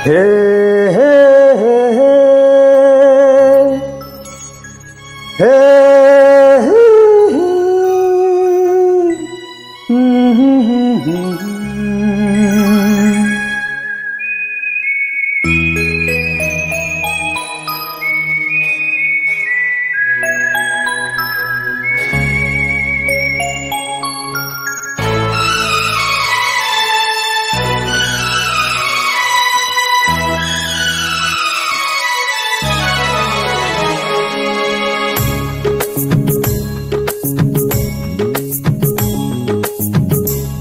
हे हे हे हे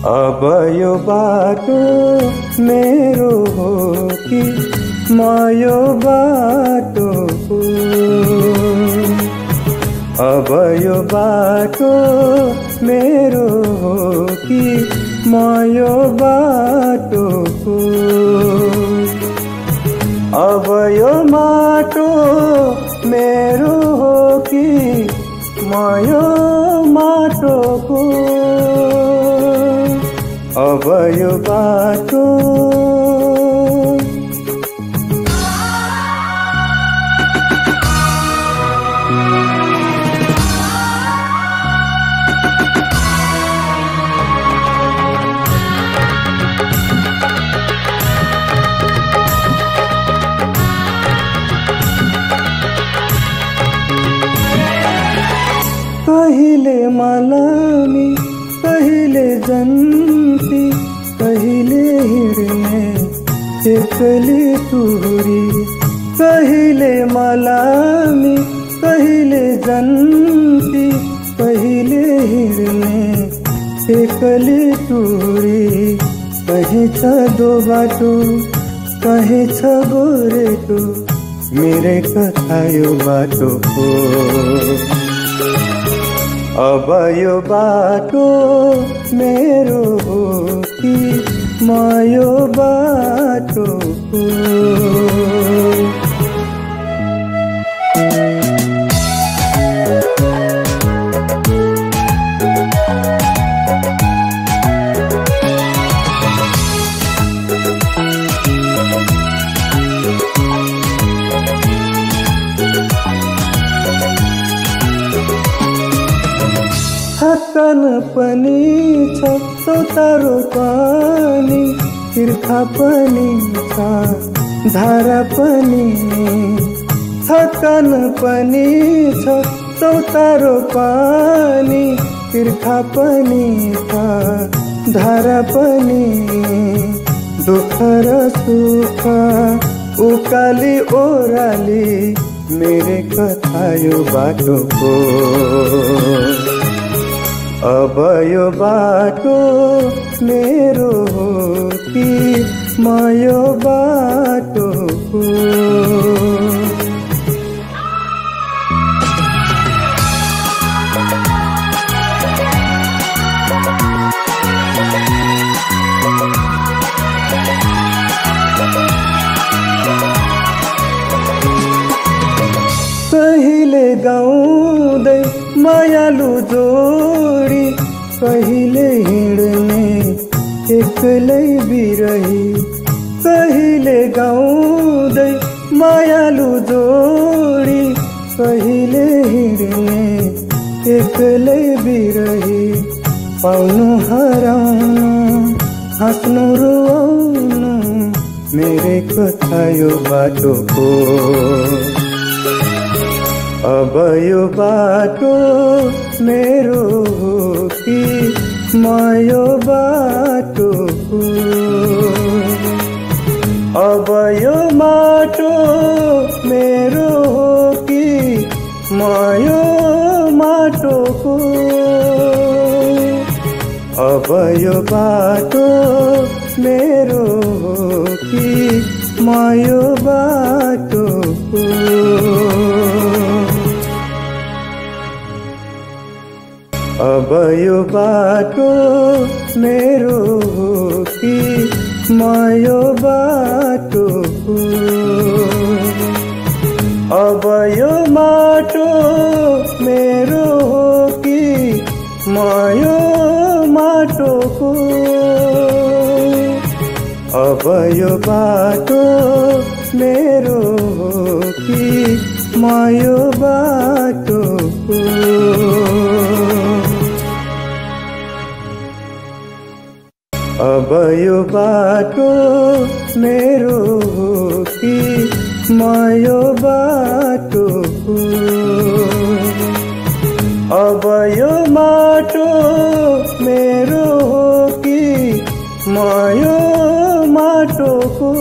अब यो बाटो मेरो हो कि म यो बाटोको, अब यो बाटो मेरो हो कि म यो बाटोको, अब यो माटो मेरो हो कि म यो माटोको, अब यो बाटो कहिले मलामी कहिले जन्ती कहिले हिँड्ने एक्लै टुरी, कहिले मलामी कहिले जन्ती कहिले हिँड्ने एक्लै टुरी, कहीं छ दो बाटो कहीं छ गोरेटो, मेरै कथा यो बाटो हो। अब यो बाटो मेरो हो कि म यो बाटोको, थकान पनि छ चौतारो पनि तिर्खा पनि छ धारा पनि, थकान पनि छ चौतारो पनि तिर्खा पनि छ धारा पनि, दुःख र सुख उकाली ओराली मेरै कथा यो बाटोको, अब यो बाटो मेरो हो कि म यो बाटोको, कहिले गाउँदै मायालु जोडी कहिले हिँड्ने एक्लै बिरही, कहिले गाउँदै मायालु जोडी कहिले हिँड्ने एक्लै बिरही, पाउनु हराउनु हाँस्नु रुवाउनु मेरै कथा यो बाटोको, अब यो बाटो मेरो हो कि म यो बाटोको, अब यो माटो मेरो हो कि म यो माटोको, अब यो बाटो मेरो हो कि म यो बाटोको, अब यो बाटो मेरो हो कि म यो बाटोको, अब यो माटो मेरो हो कि म यो माटोको, अब यो बाटो मेरो हो कि म यो बाटोको। अब यो बाटो मेरो हो कि म यो बाटोको। अब यो माटो मेरो हो कि म यो माटोको।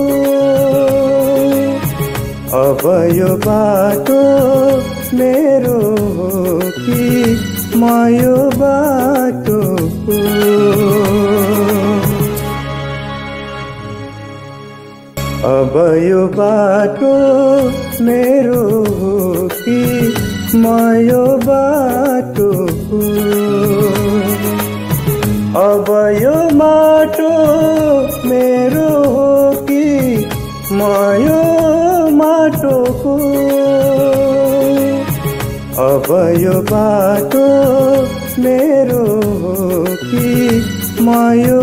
अब यो बाटो मेरो हो कि म यो बाटोको। अब यो बाटो मेरो हो कि म यो बाटोको। अब यो माटो मेरो हो कि म यो माटोको। अब यो बाटो मेरो हो कि म यो